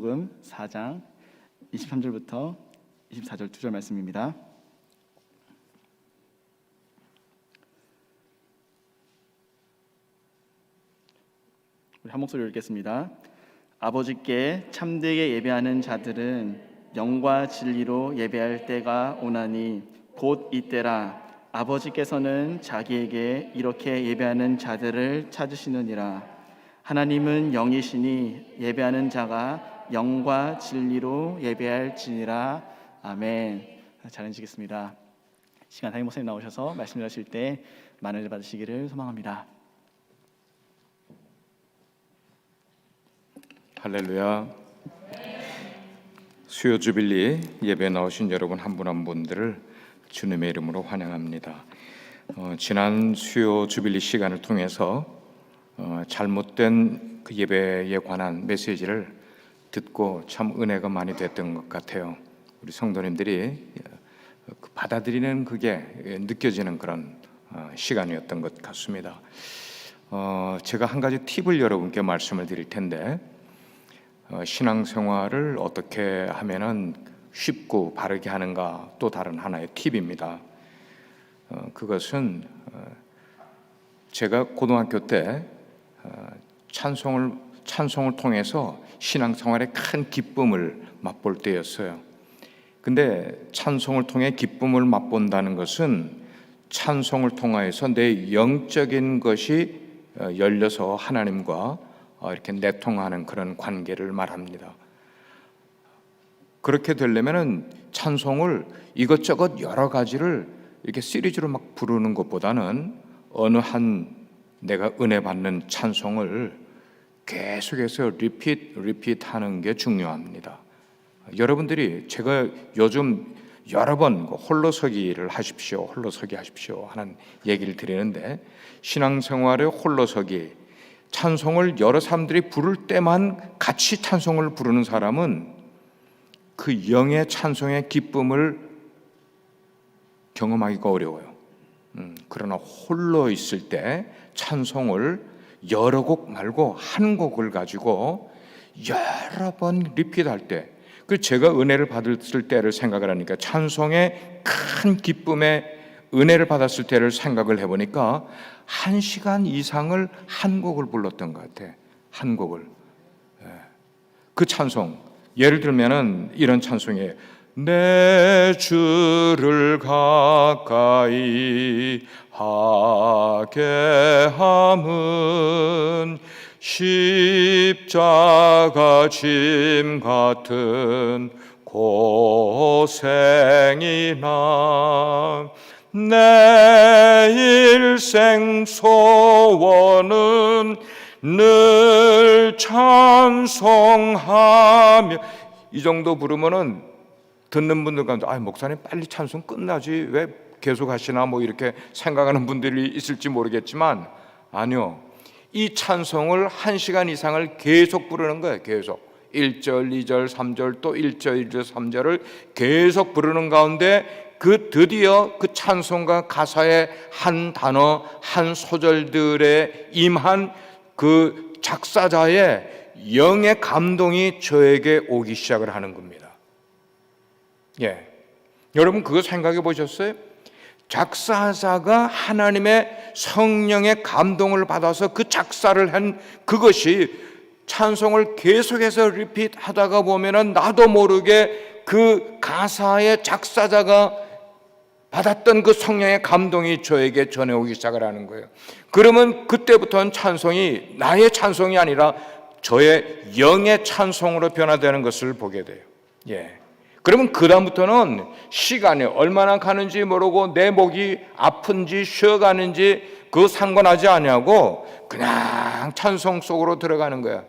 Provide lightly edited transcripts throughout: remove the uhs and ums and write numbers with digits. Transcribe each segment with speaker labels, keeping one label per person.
Speaker 1: 마태복음 4장 23절부터 24절 2절 말씀입니다. 우리 한 목소리로 읽겠습니다. 아버지께 참되게 예배하는 자들은 영과 진리로 예배할 때가 오나니 곧 이때라. 아버지께서는 자기에게 이렇게 예배하는 자들을 찾으시느니라. 하나님은 영이시니 예배하는 자가 영과 진리로 예배할지니라. 아멘. 잘 앉으시겠습니다. 시간 담임 목사님 나오셔서 말씀을 하실 때 많은 은혜 받으시기를 소망합니다.
Speaker 2: 할렐루야. 수요 주빌리 예배에 나오신 여러분 한 분 한 분들을 주님의 이름으로 환영합니다. 지난 수요 주빌리 시간을 통해서 잘못된 그 예배에 관한 메시지를 듣고 참 은혜가 많이 됐던 것 같아요. 우리 성도님들이 받아들이는 그게 느껴지는 그런 시간이었던 것 같습니다. 제가 한 가지 팁을 여러분께 말씀을 드릴 텐데, 신앙생활을 어떻게 하면은 쉽고 바르게 하는가, 또 다른 하나의 팁입니다. 그것은 제가 고등학교 때 찬송을 통해서 신앙생활의 큰 기쁨을 맛볼 때였어요. 근데 찬송을 통해 기쁨을 맛본다는 것은 찬송을 통하여서 내 영적인 것이 열려서 하나님과 이렇게 내통하는 그런 관계를 말합니다. 그렇게 되려면은 찬송을 이것저것 여러 가지를 이렇게 시리즈로 막 부르는 것보다는 어느 한 내가 은혜 받는 찬송을 계속해서 리핏 하는 게 중요합니다. 여러분들이 제가 요즘 여러 번 홀로서기를 하십시오, 홀로서기 하십시오 하는 얘기를 드리는데, 신앙생활의 홀로서기, 찬송을 여러 사람들이 부를 때만 같이 찬송을 부르는 사람은 그 영의 찬송의 기쁨을 경험하기가 어려워요. 그러나 홀로 있을 때 찬송을 여러 곡 말고 한 곡을 가지고 여러 번 리핏할 때, 그 제가 은혜를 받았을 때를 생각을 하니까, 찬송의 큰 기쁨에 은혜를 받았을 때를 생각을 해보니까 1시간 이상을 한 곡을 불렀던 것 같아. 한 곡을. 그 찬송, 예를 들면은 이런 찬송이에요. 내 주를 가까이 하게 함은 십자가 짐 같은 고생이나 내 일생 소원은 늘 찬송하며, 이 정도 부르면은 듣는 분들 가운데 목사님 빨리 찬송 끝나지 왜 계속 하시나 이렇게 생각하는 분들이 있을지 모르겠지만, 아니요, 이 찬송을 1시간 이상을 계속 부르는 거예요. 계속 1절, 2절, 3절, 또 1절, 2절, 3절을 계속 부르는 가운데 드디어 그 찬송과 가사의 한 단어, 한 소절들에 임한 그 작사자의 영의 감동이 저에게 오기 시작을 하는 겁니다. 여러분 그거 생각해 보셨어요? 작사자가 하나님의 성령의 감동을 받아서 그 작사를 한 그것이 찬송을 계속해서 리핏 하다가 보면은 나도 모르게 그 가사의 작사자가 받았던 그 성령의 감동이 저에게 전해오기 시작을 하는 거예요. 그러면 그때부터는 찬송이 나의 찬송이 아니라 저의 영의 찬송으로 변화되는 것을 보게 돼요. 그러면 그 다음부터는 시간이 얼마나 가는지 모르고 내 목이 아픈지 쉬어가는지 그거 상관하지 아니하고 그냥 찬송 속으로 들어가는 거야.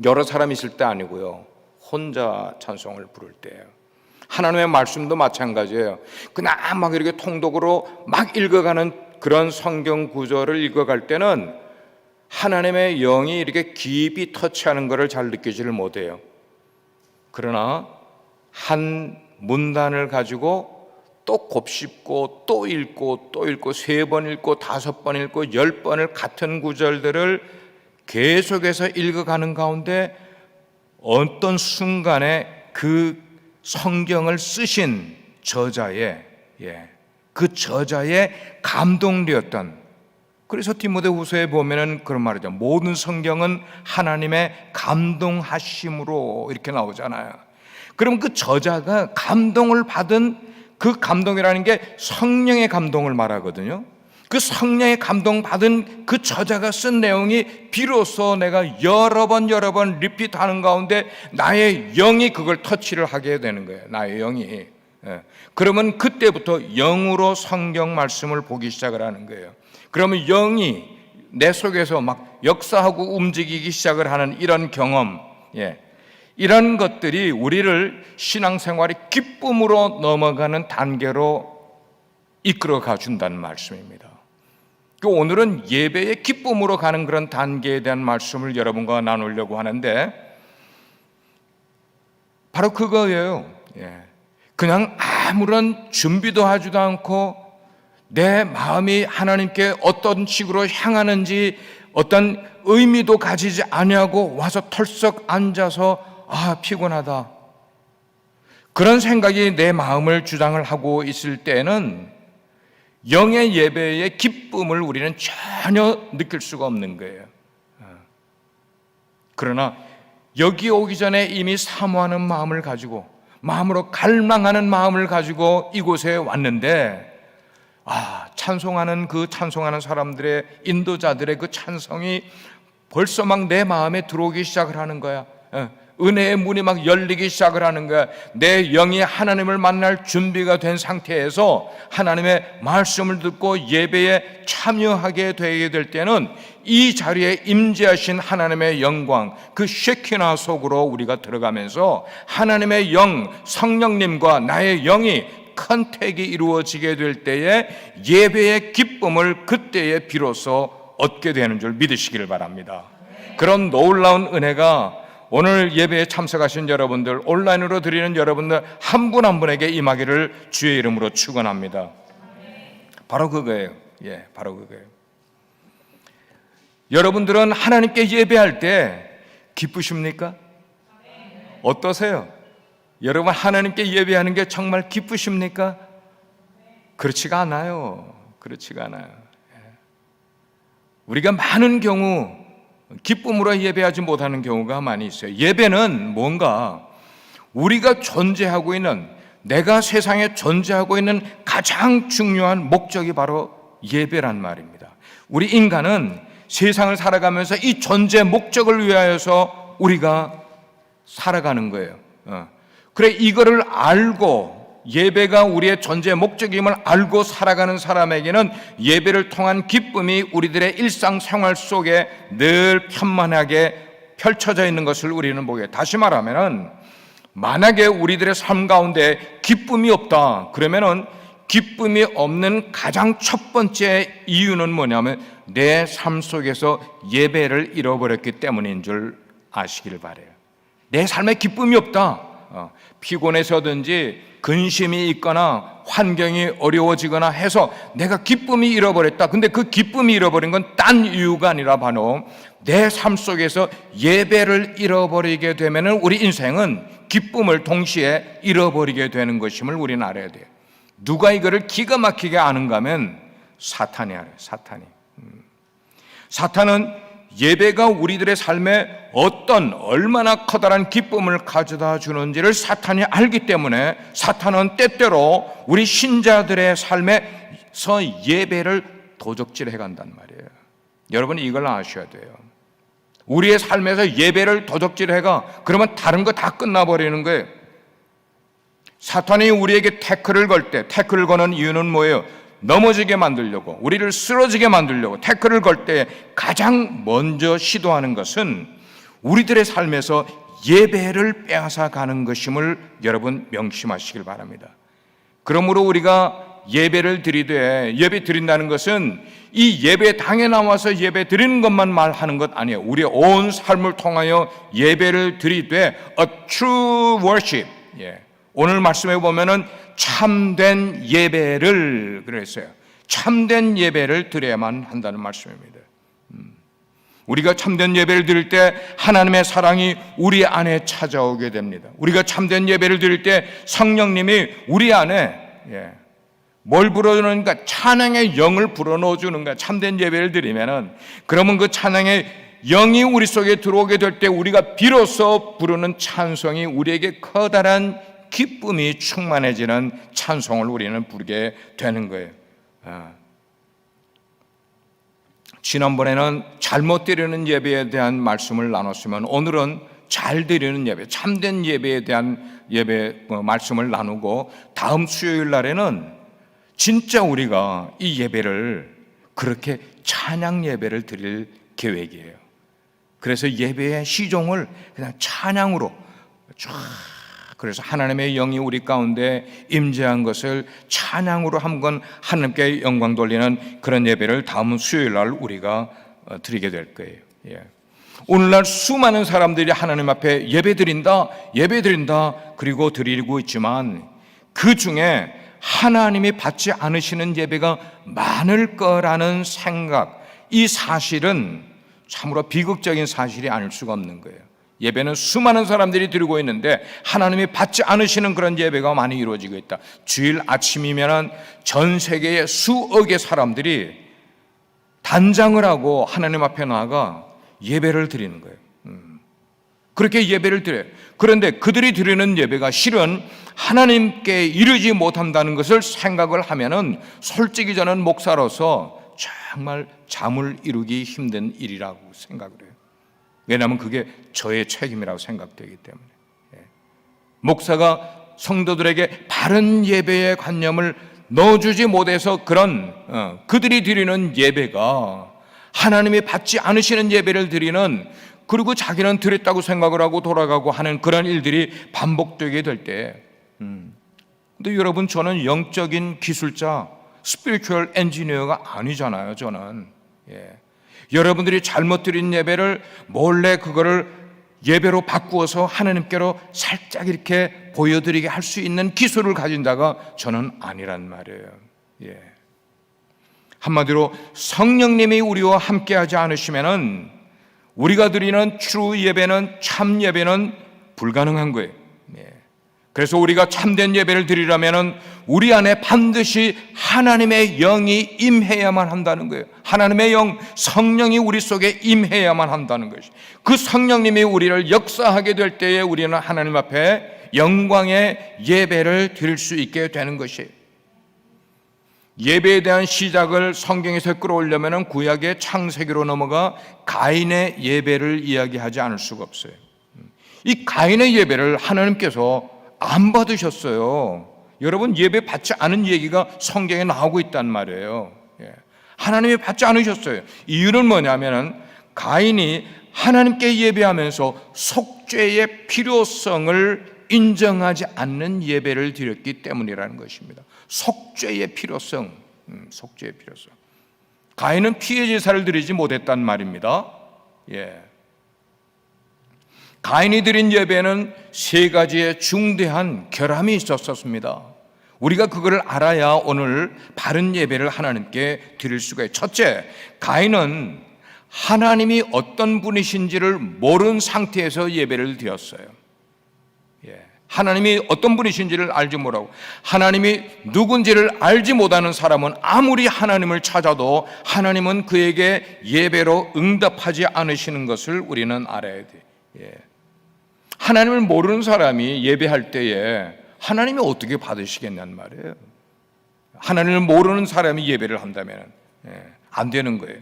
Speaker 2: 여러 사람 있을 때 아니고요, 혼자 찬송을 부를 때예요. 하나님의 말씀도 마찬가지예요. 그냥 막 이렇게 통독으로 막 읽어가는 그런 성경 구절을 읽어갈 때는 하나님의 영이 이렇게 깊이 터치하는 것을 잘 느끼지를 못해요. 그러나 한 문단을 가지고 또 곱씹고 또 읽고 또 읽고 3번 읽고 5번 읽고 10번을 같은 구절들을 계속해서 읽어가는 가운데 어떤 순간에 그 성경을 쓰신 저자의 그 저자의 감동되었던, 그래서 디모데후서에 보면은 그런 말이죠. 모든 성경은 하나님의 감동하심으로 이렇게 나오잖아요. 그럼 그 저자가 감동을 받은 그 감동이라는 게 성령의 감동을 말하거든요. 그 성령의 감동 받은 그 저자가 쓴 내용이 비로소 내가 여러 번 리피트하는 가운데 나의 영이 그걸 터치를 하게 되는 거예요. 나의 영이. 그러면 그때부터 영으로 성경 말씀을 보기 시작을 하는 거예요. 그러면 영이 내 속에서 막 역사하고 움직이기 시작을 하는 이런 경험, 이런 것들이 우리를 신앙생활의 기쁨으로 넘어가는 단계로 이끌어가 준다는 말씀입니다. 오늘은 예배의 기쁨으로 가는 그런 단계에 대한 말씀을 여러분과 나누려고 하는데, 바로 그거예요. 그냥 아무런 준비도 하지도 않고 내 마음이 하나님께 어떤 식으로 향하는지 어떤 의미도 가지지 아니하고 와서 털썩 앉아서 피곤하다, 그런 생각이 내 마음을 주장을 하고 있을 때는 영의 예배의 기쁨을 우리는 전혀 느낄 수가 없는 거예요. 그러나 여기 오기 전에 이미 사모하는 마음을 가지고, 마음으로 갈망하는 마음을 가지고 이곳에 왔는데, 찬송하는 그 찬송하는 사람들의, 인도자들의 그 찬송이 벌써 막 내 마음에 들어오기 시작을 하는 거야. 은혜의 문이 막 열리기 시작을 하는 거야. 내 영이 하나님을 만날 준비가 된 상태에서 하나님의 말씀을 듣고 예배에 참여하게 되게 될 때는 이 자리에 임재하신 하나님의 영광, 그 쉐키나 속으로 우리가 들어가면서 하나님의 영, 성령님과 나의 영이 컨택이 이루어지게 될 때에 예배의 기쁨을 그때에 비로소 얻게 되는 줄 믿으시기를 바랍니다. 그런 놀라운 은혜가 오늘 예배에 참석하신 여러분들, 온라인으로 드리는 여러분들 한 분 한 분에게 임하기를 주의 이름으로 축원합니다. 바로 그거예요. 바로 그거예요. 여러분들은 하나님께 예배할 때 기쁘십니까? 어떠세요? 여러분 하나님께 예배하는 게 정말 기쁘십니까? 그렇지가 않아요. 그렇지가 않아요. 우리가 많은 경우 기쁨으로 예배하지 못하는 경우가 많이 있어요. 예배는 뭔가 우리가 존재하고 있는, 내가 세상에 존재하고 있는 가장 중요한 목적이 바로 예배란 말입니다. 우리 인간은 세상을 살아가면서 이 존재 목적을 위하여서 우리가 살아가는 거예요. 그래, 이거를 알고 예배가 우리의 존재 목적임을 알고 살아가는 사람에게는 예배를 통한 기쁨이 우리들의 일상생활 속에 늘 편만하게 펼쳐져 있는 것을 우리는 보게. 다시 말하면 만약에 우리들의 삶 가운데 기쁨이 없다, 그러면은 기쁨이 없는 가장 첫 번째 이유는 뭐냐면 내 삶 속에서 예배를 잃어버렸기 때문인 줄 아시길 바라요. 내 삶에 기쁨이 없다, 피곤해서든지 근심이 있거나 환경이 어려워지거나 해서 내가 기쁨이 잃어버렸다. 근데 그 기쁨이 잃어버린 건 딴 이유가 아니라 바로 내 삶 속에서 예배를 잃어버리게 되면 우리 인생은 기쁨을 동시에 잃어버리게 되는 것임을 우리는 알아야 돼요. 누가 이거를 기가 막히게 아는가 하면 사탄이 알아요. 사탄은 예배가 우리들의 삶에 얼마나 커다란 기쁨을 가져다 주는지를 사탄이 알기 때문에 사탄은 때때로 우리 신자들의 삶에서 예배를 도적질해 간단 말이에요. 여러분이 이걸 아셔야 돼요. 우리의 삶에서 예배를 도적질해 가, 그러면 다른 거 다 끝나버리는 거예요. 사탄이 우리에게 태클을 걸 때, 태클을 거는 이유는 뭐예요? 넘어지게 만들려고, 우리를 쓰러지게 만들려고 태클을 걸 때 가장 먼저 시도하는 것은 우리들의 삶에서 예배를 빼앗아 가는 것임을 여러분 명심하시길 바랍니다. 그러므로 우리가 예배를 드리되, 예배 드린다는 것은 이 예배당에 나와서 예배 드리는 것만 말하는 것 아니에요. 우리의 온 삶을 통하여 예배를 드리되 a true worship, 오늘 말씀에 보면은 참된 예배를 그랬어요. 참된 예배를 드려야만 한다는 말씀입니다. 우리가 참된 예배를 드릴 때 하나님의 사랑이 우리 안에 찾아오게 됩니다. 우리가 참된 예배를 드릴 때 성령님이 우리 안에 뭘 불어넣는가? 찬양의 영을 불어넣어 주는 거야. 참된 예배를 드리면은, 그러면 그 찬양의 영이 우리 속에 들어오게 될 때 우리가 비로소 부르는 찬송이 우리에게 커다란 기쁨이 충만해지는 찬송을 우리는 부르게 되는 거예요. 지난번에는 잘못 드리는 예배에 대한 말씀을 나눴으면, 오늘은 잘 드리는 예배, 참된 예배에 대한 말씀을 나누고, 다음 수요일 날에는 진짜 우리가 이 예배를 그렇게 찬양 예배를 드릴 계획이에요. 그래서 예배의 시종을 그냥 찬양으로 쫙, 그래서 하나님의 영이 우리 가운데 임재한 것을 찬양으로 한번 하나님께 영광 돌리는 그런 예배를 다음 수요일 날 우리가 드리게 될 거예요. 오늘날 수많은 사람들이 하나님 앞에 예배드린다 그리고 드리고 있지만, 그 중에 하나님이 받지 않으시는 예배가 많을 거라는 생각, 이 사실은 참으로 비극적인 사실이 아닐 수가 없는 거예요. 예배는 수많은 사람들이 드리고 있는데 하나님이 받지 않으시는 그런 예배가 많이 이루어지고 있다. 주일 아침이면 전 세계의 수억의 사람들이 단장을 하고 하나님 앞에 나아가 예배를 드리는 거예요. 그렇게 예배를 드려요. 그런데 그들이 드리는 예배가 실은 하나님께 이르지 못한다는 것을 생각을 하면은, 솔직히 저는 목사로서 정말 잠을 이루기 힘든 일이라고 생각을 해요. 왜냐하면 그게 저의 책임이라고 생각되기 때문에. 목사가 성도들에게 바른 예배의 관념을 넣어주지 못해서 그런 그들이 드리는 예배가 하나님이 받지 않으시는 예배를 드리는, 그리고 자기는 드렸다고 생각을 하고 돌아가고 하는 그런 일들이 반복되게 될 때, 근데 여러분, 저는 영적인 기술자, 스피리추얼 엔지니어가 아니잖아요. 저는 여러분들이 잘못 드린 예배를 몰래 그거를 예배로 바꾸어서 하나님께로 살짝 이렇게 보여드리게 할 수 있는 기술을 가진 자가 저는 아니란 말이에요. 한마디로 성령님이 우리와 함께하지 않으시면은 우리가 드리는 true 예배는, 참 예배는 불가능한 거예요. 그래서 우리가 참된 예배를 드리려면은 우리 안에 반드시 하나님의 영이 임해야만 한다는 거예요. 하나님의 영, 성령이 우리 속에 임해야만 한다는 것이, 그 성령님이 우리를 역사하게 될 때에 우리는 하나님 앞에 영광의 예배를 드릴 수 있게 되는 것이에요. 예배에 대한 시작을 성경에서 끌어오려면 구약의 창세기로 넘어가 가인의 예배를 이야기하지 않을 수가 없어요. 이 가인의 예배를 하나님께서 안 받으셨어요. 여러분, 예배 받지 않은 얘기가 성경에 나오고 있단 말이에요. 하나님이 받지 않으셨어요. 이유는 뭐냐면은, 가인이 하나님께 예배하면서 속죄의 필요성을 인정하지 않는 예배를 드렸기 때문이라는 것입니다. 속죄의 필요성, 속죄의 필요성. 가인은 피해 제사를 드리지 못했단 말입니다. 가인이 드린 예배는 세 가지의 중대한 결함이 있었습니다. 우리가 그걸 알아야 오늘 바른 예배를 하나님께 드릴 수가 있어요. 첫째, 가인은 하나님이 어떤 분이신지를 모르는 상태에서 예배를 드렸어요. 하나님이 어떤 분이신지를 알지 못하고, 하나님이 누군지를 알지 못하는 사람은 아무리 하나님을 찾아도 하나님은 그에게 예배로 응답하지 않으시는 것을 우리는 알아야 돼요. 하나님을 모르는 사람이 예배할 때에 하나님이 어떻게 받으시겠냐는 말이에요. 하나님을 모르는 사람이 예배를 한다면 안 되는 거예요.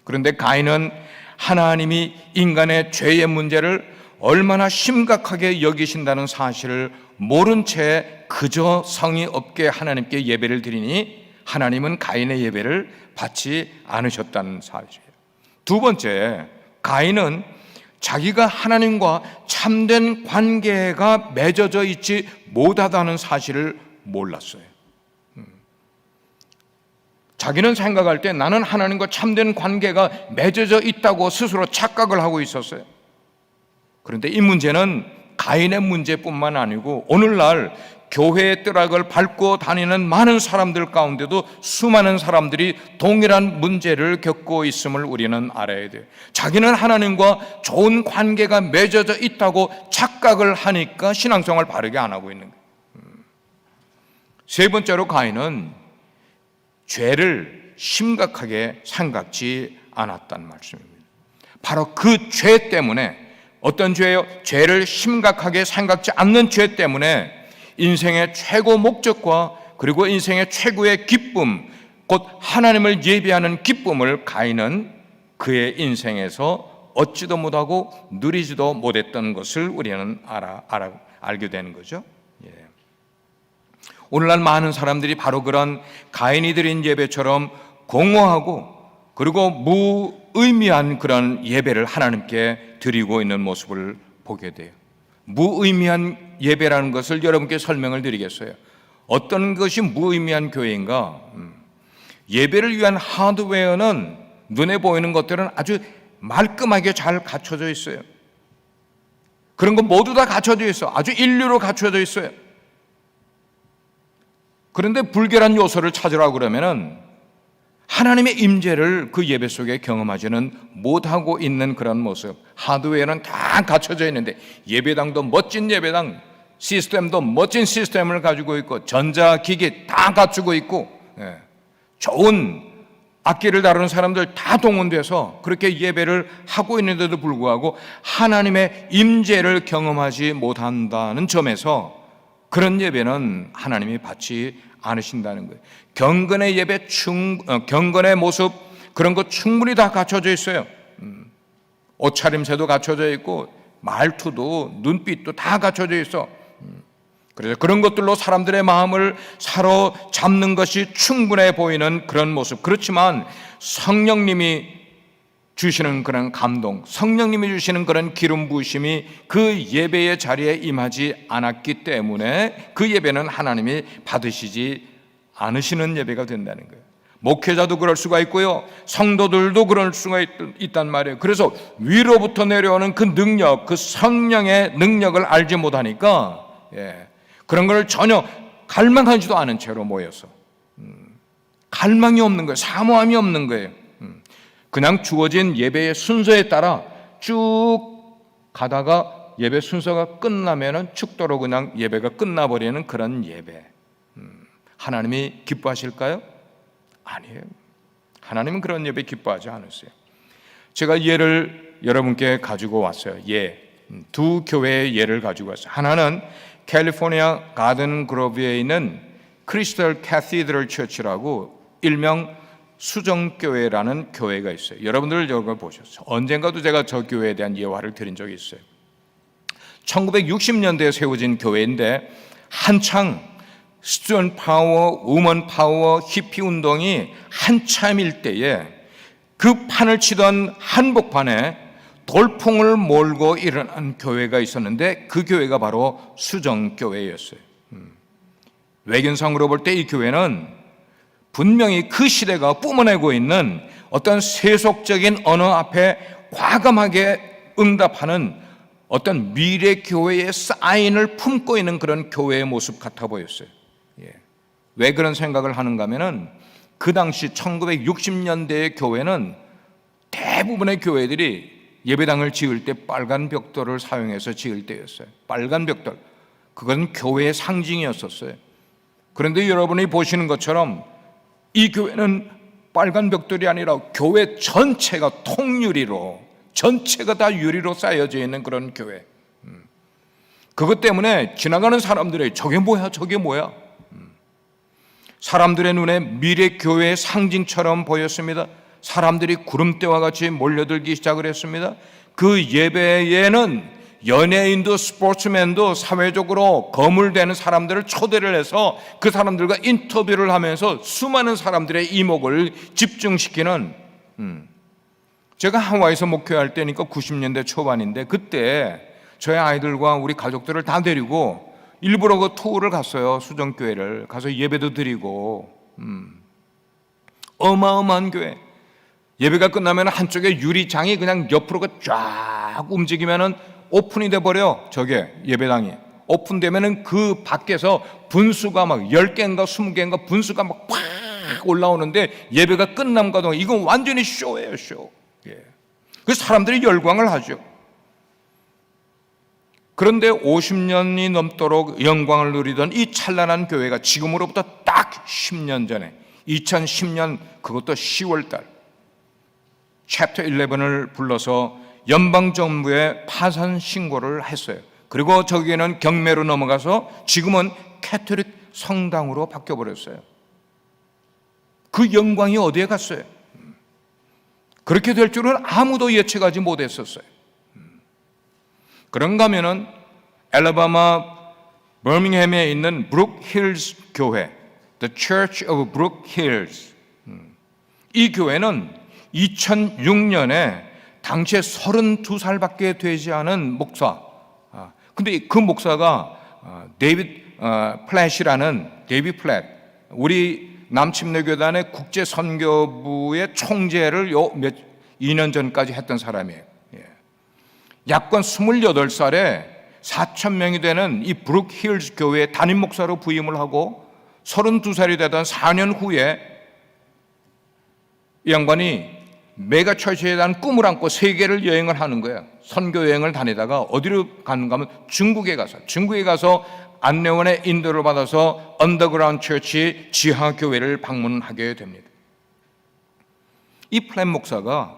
Speaker 2: 그런데 가인은 하나님이 인간의 죄의 문제를 얼마나 심각하게 여기신다는 사실을 모른 채 그저 성의 없게 하나님께 예배를 드리니 하나님은 가인의 예배를 받지 않으셨다는 사실이에요. 두 번째, 가인은 자기가 하나님과 참된 관계가 맺어져 있지 못하다는 사실을 몰랐어요. 자기는 생각할 때 나는 하나님과 참된 관계가 맺어져 있다고 스스로 착각을 하고 있었어요. 그런데 이 문제는 가인의 문제뿐만 아니고 오늘날 교회의 뜰락을 밟고 다니는 많은 사람들 가운데도 수많은 사람들이 동일한 문제를 겪고 있음을 우리는 알아야 돼요. 자기는 하나님과 좋은 관계가 맺어져 있다고 착각을 하니까 신앙생활을 바르게 안 하고 있는 거예요. 세 번째로 가인은 죄를 심각하게 생각지 않았단 말씀입니다. 바로 그 죄 때문에, 어떤 죄요? 죄를 심각하게 생각지 않는 죄 때문에 인생의 최고 목적과 그리고 인생의 최고의 기쁨, 곧 하나님을 예배하는 기쁨을 가인은 그의 인생에서 얻지도 못하고 누리지도 못했던 것을 우리는 알게 되는 거죠. 오늘날 많은 사람들이 바로 그런 가인이 드린 예배처럼 공허하고 그리고 무의미한 그런 예배를 하나님께 드리고 있는 모습을 보게 돼요. 무의미한 예배라는 것을 여러분께 설명을 드리겠어요. 어떤 것이 무의미한 교회인가? 예배를 위한 하드웨어는 눈에 보이는 것들은 아주 말끔하게 잘 갖춰져 있어요. 그런 거 모두 다 갖춰져 있어. 아주 일류로 갖춰져 있어요. 그런데 불결한 요소를 찾으라고 그러면은 하나님의 임재를 그 예배 속에 경험하지는 못하고 있는 그런 모습. 하드웨어는 다 갖춰져 있는데 예배당도 멋진 예배당, 시스템도 멋진 시스템을 가지고 있고 전자기기 다 갖추고 있고 좋은 악기를 다루는 사람들 다 동원돼서 그렇게 예배를 하고 있는데도 불구하고 하나님의 임재를 경험하지 못한다는 점에서 그런 예배는 하나님이 받지 않으신다는 거예요. 경건의 예배, 경건의 모습, 그런 거 충분히 다 갖춰져 있어요. 옷차림새도 갖춰져 있고 말투도 눈빛도 다 갖춰져 있어. 그래서 그런 것들로 사람들의 마음을 사로잡는 것이 충분해 보이는 그런 모습. 그렇지만 성령님이 주시는 그런 감동, 성령님이 주시는 그런 기름 부으심이 그 예배의 자리에 임하지 않았기 때문에 그 예배는 하나님이 받으시지 않으시는 예배가 된다는 거예요. 목회자도 그럴 수가 있고요, 성도들도 그럴 수가 있단 말이에요. 그래서 위로부터 내려오는 그 능력, 그 성령의 능력을 알지 못하니까 그런 걸 전혀 갈망하지도 않은 채로 모여서 갈망이 없는 거예요. 사모함이 없는 거예요. 그냥 주어진 예배의 순서에 따라 쭉 가다가 예배 순서가 끝나면은 축도로 그냥 예배가 끝나버리는 그런 예배. 하나님이 기뻐하실까요? 아니에요. 하나님은 그런 예배 기뻐하지 않으세요. 제가 예를 여러분께 가지고 왔어요. 두 교회의 예를 가지고 왔어요. 하나는 캘리포니아 가든 그로브에 있는 크리스털 캐시드럴 처치라고 일명 수정교회라는 교회가 있어요. 여러분들 저걸 보셨어요. 언젠가도 제가 저 교회에 대한 예화를 드린 적이 있어요. 1960년대에 세워진 교회인데 한창 스튜던트 파워, 우먼 파워, 히피 운동이 한참일 때에 그 판을 치던 한복판에 돌풍을 몰고 일어난 교회가 있었는데 그 교회가 바로 수정교회였어요. 외견상으로 볼 때 이 교회는 분명히 그 시대가 뿜어내고 있는 어떤 세속적인 언어 앞에 과감하게 응답하는 어떤 미래 교회의 사인을 품고 있는 그런 교회의 모습 같아 보였어요. 왜 그런 생각을 하는가 하면은 그 당시 1960년대의 교회는 대부분의 교회들이 예배당을 지을 때 빨간 벽돌을 사용해서 지을 때였어요. 빨간 벽돌. 그건 교회의 상징이었었어요. 그런데 여러분이 보시는 것처럼 이 교회는 빨간 벽돌이 아니라 교회 전체가 통유리로, 전체가 다 유리로 쌓여져 있는 그런 교회. 그것 때문에 지나가는 사람들이 저게 뭐야, 저게 뭐야. 사람들의 눈에 미래 교회의 상징처럼 보였습니다. 사람들이 구름대와 같이 몰려들기 시작을 했습니다. 그 예배에는 연예인도 스포츠맨도 사회적으로 거물되는 사람들을 초대를 해서 그 사람들과 인터뷰를 하면서 수많은 사람들의 이목을 집중시키는, 제가 하와이에서 목회할 때니까 90년대 초반인데 그때 저희 아이들과 우리 가족들을 다 데리고 일부러 그 투어를 갔어요. 수정교회를 가서 예배도 드리고. 어마어마한 교회. 예배가 끝나면 한쪽에 유리장이 그냥 옆으로 쫙 움직이면은 오픈이 돼버려. 저게 예배당이 오픈되면은 그 밖에서 분수가 막 10개인가 20개인가 분수가 막 팍 올라오는데 예배가 끝남과 동안 이건 완전히 쇼예요, 쇼. 예. 그래서 사람들이 열광을 하죠. 그런데 50년이 넘도록 영광을 누리던 이 찬란한 교회가 지금으로부터 딱 10년 전에 2010년 그것도 10월 달 챕터 11을 불러서 연방정부에 파산 신고를 했어요. 그리고 저기에는 경매로 넘어가서 지금은 캐톨릭 성당으로 바뀌어버렸어요. 그 영광이 어디에 갔어요? 그렇게 될 줄은 아무도 예측하지 못했었어요. 그런가 하면은 알라바마 버밍햄에 있는 브룩 힐스 교회, The Church of Brook Hills, 이 교회는 2006년에 당시에 32살밖에 되지 않은 목사, 근데 그 목사가 데이비드 플랫, 우리 남침례교단의 국제선교부의 총재를 2년 전까지 했던 사람이에요. 약관 28살에 4,000명이 되는 이 브룩 힐스 교회의 담임 목사로 부임을 하고 32살이 되던 4년 후에 이 양반이 메가처치에 대한 꿈을 안고 세계를 여행을 하는 거예요. 선교 여행을 다니다가 어디로 가는가 하면 중국에 가서 안내원의 인도를 받아서 언더그라운드 처치 지하교회를 방문하게 됩니다. 이 플랫 목사가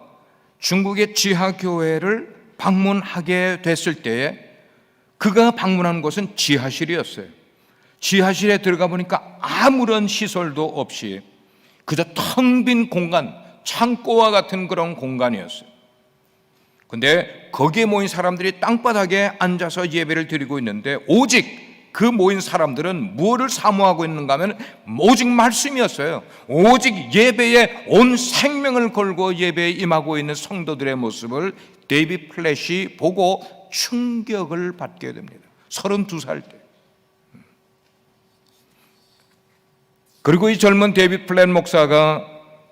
Speaker 2: 중국의 지하교회를 방문하게 됐을 때에 그가 방문한 곳은 지하실이었어요. 지하실에 들어가 보니까 아무런 시설도 없이 그저 텅 빈 공간, 창고와 같은 그런 공간이었어요. 근데 거기에 모인 사람들이 땅바닥에 앉아서 예배를 드리고 있는데 오직 그 모인 사람들은 무엇을 사모하고 있는가 하면 오직 말씀이었어요. 오직 예배에 온 생명을 걸고 예배에 임하고 있는 성도들의 모습을 데이비드 플랫이 보고 충격을 받게 됩니다. 32살 때. 그리고 이 젊은 데이비드 플랫 목사가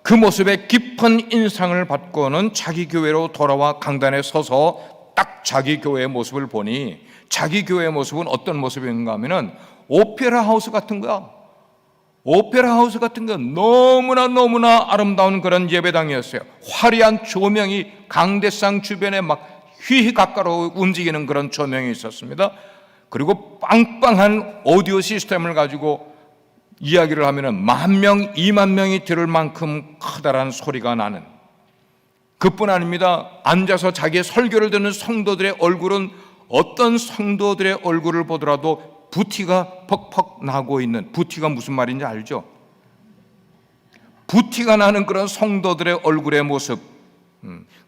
Speaker 2: 그 모습에 깊은 인상을 받고는 자기 교회로 돌아와 강단에 서서 딱 자기 교회의 모습을 보니 자기 교회의 모습은 어떤 모습인가 하면은 오페라 하우스 같은 거야. 오페라 하우스 같은 거 너무나 아름다운 그런 예배당이었어요. 화려한 조명이 강대상 주변에 막 휘휘 가까워 움직이는 그런 조명이 있었습니다. 그리고 빵빵한 오디오 시스템을 가지고 이야기를 하면은 10,000명, 20,000명이 들을 만큼 커다란 소리가 나는, 그뿐 아닙니다. 앉아서 자기의 설교를 듣는 성도들의 얼굴은 어떤 성도들의 얼굴을 보더라도 부티가 퍽퍽 나고 있는, 부티가 무슨 말인지 알죠? 부티가 나는 그런 성도들의 얼굴의 모습,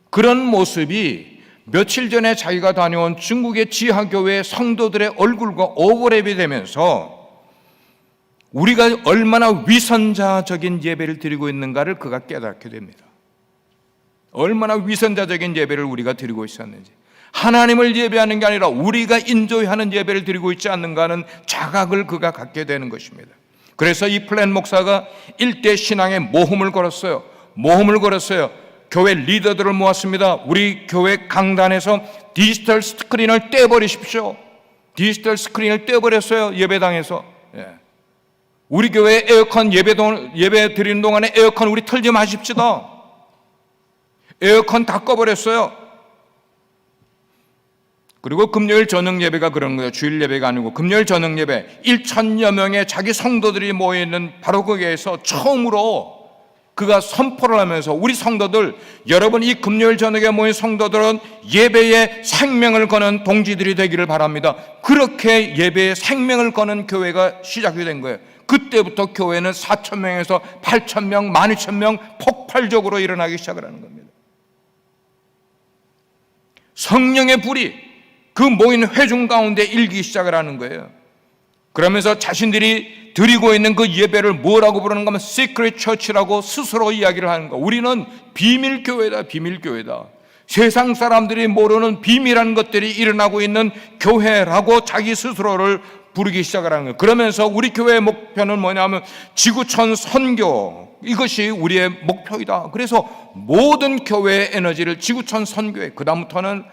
Speaker 2: 그런 모습이 며칠 전에 자기가 다녀온 중국의 지하교회 성도들의 얼굴과 오버랩이 되면서 우리가 얼마나 위선자적인 예배를 드리고 있는가를 그가 깨닫게 됩니다. 얼마나 위선자적인 예배를 우리가 드리고 있었는지, 하나님을 예배하는 게 아니라 우리가 인조하는 예배를 드리고 있지 않는가 하는 자각을 그가 갖게 되는 것입니다. 그래서 이 플랫 목사가 일대 신앙의 모험을 걸었어요. 교회 리더들을 모았습니다. 우리 교회 강단에서 디지털 스크린을 떼버리십시오. 디지털 스크린을 떼버렸어요. 예배당에서. 우리 교회 에어컨 예배 드리는 동안에 에어컨 우리 틀지 마십시다. 에어컨 다 꺼버렸어요. 그리고 금요일 저녁 예배가 그런 거예요. 주일 예배가 아니고 금요일 저녁 예배 1,000여 명의 자기 성도들이 모여있는 바로 거기에서 처음으로 그가 선포를 하면서 우리 성도들, 여러분 이 금요일 저녁에 모인 성도들은 예배에 생명을 거는 동지들이 되기를 바랍니다. 그렇게 예배에 생명을 거는 교회가 시작이 된 거예요. 그때부터 교회는 4,000명에서 8,000명, 12,000명 폭발적으로 일어나기 시작을 하는 겁니다. 성령의 불이 그 모인 회중 가운데 일기 시작을 하는 거예요. 그러면서 자신들이 드리고 있는 그 예배를 뭐라고 부르는가 하면 시크릿 처치라고 스스로 이야기를 하는 거. 우리는 비밀교회다. 세상 사람들이 모르는 비밀한 것들이 일어나고 있는 교회라고 자기 스스로를 부르기 시작을 하는 거예요. 그러면서 우리 교회의 목표는 뭐냐면 지구촌 선교, 이것이 우리의 목표이다. 그래서 모든 교회의 에너지를 지구촌 선교에, 그 다음부터는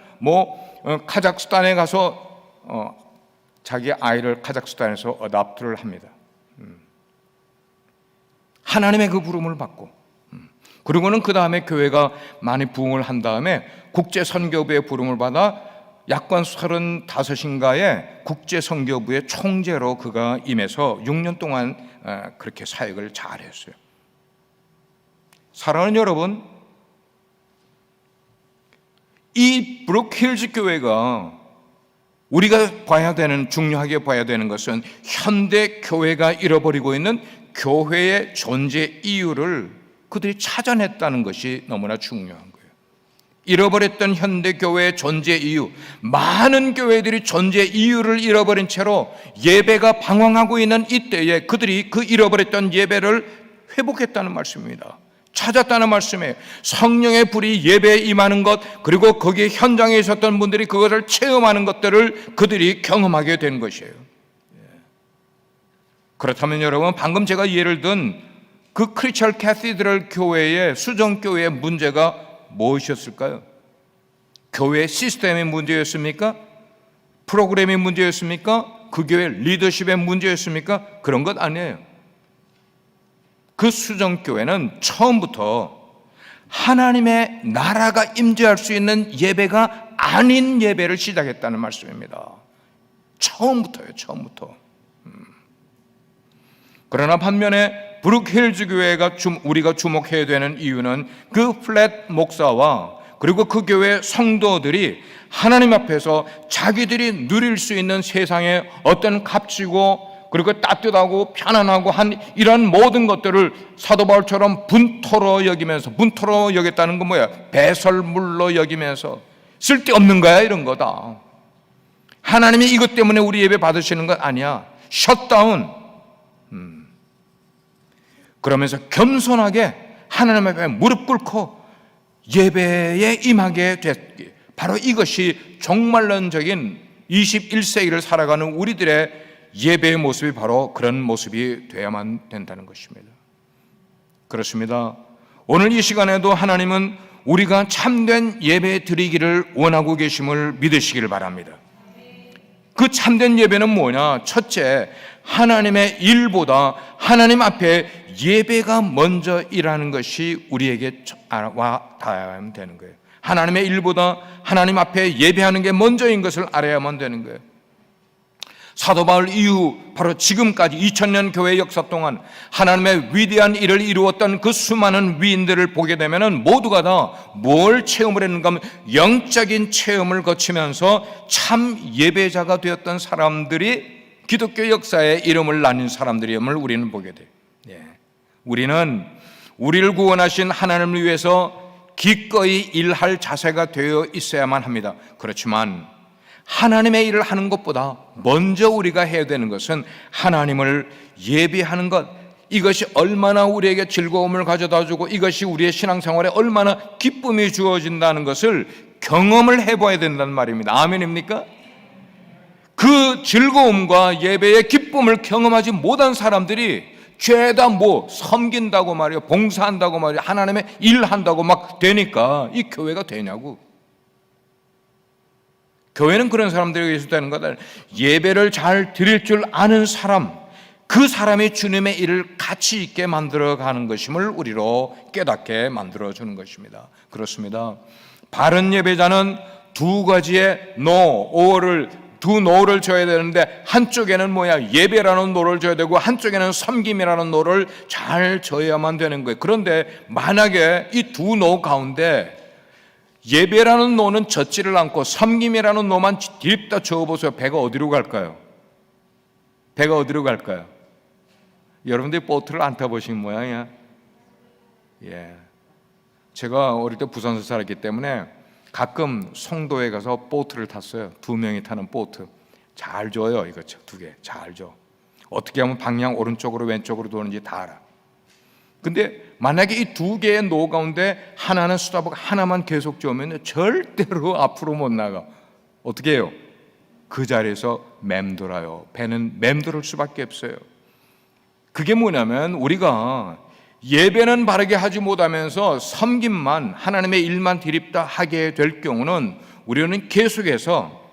Speaker 2: 카자흐스탄에 가서 자기 아이를 카자흐스탄에서 어답트를 합니다. 하나님의 그 부름을 받고, 그리고는 그 다음에 교회가 많이 부흥을 한 다음에 국제선교부의 부름을 받아 약관 35인가의 국제선교부의 총재로 그가 임해서 6년 동안 그렇게 사역을 잘했어요. 사랑하는 여러분, 이 브룩힐즈 교회가 우리가 중요하게 봐야 되는 것은 현대 교회가 잃어버리고 있는 교회의 존재 이유를 그들이 찾아냈다는 것이 너무나 중요한 거예요. 잃어버렸던 현대 교회의 존재 이유, 많은 교회들이 존재 이유를 잃어버린 채로 예배가 방황하고 있는 이때에 그들이 그 잃어버렸던 예배를 회복했다는 말씀입니다. 찾았다는 말씀이에요. 성령의 불이 예배에 임하는 것, 그리고 거기에 현장에 있었던 분들이 그것을 체험하는 것들을 그들이 경험하게 된 것이에요. 그렇다면 여러분, 방금 제가 예를 든 그 크리스천 캐시드럴 교회의 수정교회의 문제가 무엇이었을까요? 교회 시스템의 문제였습니까? 프로그램의 문제였습니까? 그 교회 리더십의 문제였습니까? 그런 것 아니에요. 그 수정교회는 처음부터 하나님의 나라가 임재할 수 있는 예배가 아닌 예배를 시작했다는 말씀입니다. 처음부터. 그러나 반면에 브룩힐즈 교회가 우리가 주목해야 되는 이유는 그 플랫 목사와 그리고 그 교회 성도들이 하나님 앞에서 자기들이 누릴 수 있는 세상의 어떤 값지고 그리고 따뜻하고 편안하고 한 이런 모든 것들을 사도 바울처럼 분토로 여겼다는 건 뭐야? 배설물로 여기면서 쓸데없는 거야, 이런 거다. 하나님이 이것 때문에 우리 예배 받으시는 것 아니야. 셧다운. 그러면서 겸손하게 하나님 앞에 무릎 꿇고 예배에 임하게 됐기, 바로 이것이 종말론적인 21세기를 살아가는 우리들의 예배의 모습이 바로 그런 모습이 되어야만 된다는 것입니다. 그렇습니다. 오늘 이 시간에도 하나님은 우리가 참된 예배 드리기를 원하고 계심을 믿으시기를 바랍니다. 그 참된 예배는 뭐냐? 첫째, 하나님의 일보다 하나님 앞에 예배가 먼저 일하는 것이 우리에게 와 닿아야만 되는 거예요. 하나님의 일보다 하나님 앞에 예배하는 게 먼저인 것을 알아야만 되는 거예요. 사도 바울 이후 바로 지금까지 2000년 교회 역사 동안 하나님의 위대한 일을 이루었던 그 수많은 위인들을 보게 되면 모두가 다 뭘 체험을 했는가 하면 영적인 체험을 거치면서 참 예배자가 되었던 사람들이 기독교 역사에 이름을 날린 사람들임을 우리는 보게 돼요. 우리는 우리를 구원하신 하나님을 위해서 기꺼이 일할 자세가 되어 있어야만 합니다. 그렇지만 하나님의 일을 하는 것보다 먼저 우리가 해야 되는 것은 하나님을 예배하는 것, 이것이 얼마나 우리에게 즐거움을 가져다주고 이것이 우리의 신앙생활에 얼마나 기쁨이 주어진다는 것을 경험을 해봐야 된다는 말입니다. 아멘입니까? 그 즐거움과 예배의 기쁨을 경험하지 못한 사람들이 죄다 섬긴다고 말이에요, 봉사한다고 말이에요, 하나님의 일한다고 막 되니까 이 교회가 되냐고. 교회는 그런 사람들에게 있었다는 거다. 예배를 잘 드릴 줄 아는 사람, 그 사람이 주님의 일을 가치 있게 만들어가는 것임을 우리로 깨닫게 만들어주는 것입니다. 그렇습니다. 바른 예배자는 두 가지의 두 노를 줘야 되는데, 한쪽에는 예배라는 노를 줘야 되고 한쪽에는 섬김이라는 노를 잘 줘야만 되는 거예요. 그런데 만약에 이 두 노 가운데 예배라는 노는 젖지를 않고 섬김이라는 노만 딥다 저어보세요. 배가 어디로 갈까요? 배가 어디로 갈까요? 여러분들이 보트를 안 타보신 모양이야. 제가 어릴 때 부산에서 살았기 때문에 가끔 송도에 가서 보트를 탔어요. 2명이 타는 보트. 잘 줘요. 이거 2개 잘 줘. 어떻게 하면 방향 오른쪽으로 왼쪽으로 도는지 다 알아. 근데 만약에 이 2개의 노 가운데 하나는 수다보고 하나만 계속 줘면 절대로 앞으로 못 나가. 어떻게 해요? 그 자리에서 맴돌아요. 배는 맴돌을 수밖에 없어요. 그게 뭐냐면 우리가 예배는 바르게 하지 못하면서 섬김만, 하나님의 일만 드립다 하게 될 경우는 우리는 계속해서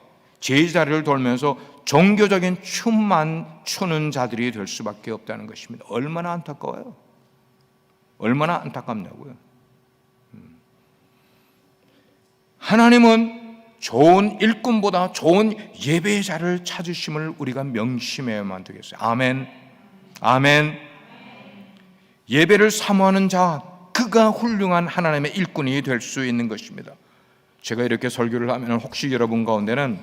Speaker 2: 제자리를 돌면서 종교적인 춤만 추는 자들이 될 수밖에 없다는 것입니다. 얼마나 안타까워요. 얼마나 안타깝냐고요. 하나님은 좋은 일꾼보다 좋은 예배자를 찾으심을 우리가 명심해야만 되겠어요. 아멘. 아멘. 예배를 사모하는 자, 그가 훌륭한 하나님의 일꾼이 될 수 있는 것입니다. 제가 이렇게 설교를 하면 혹시 여러분 가운데는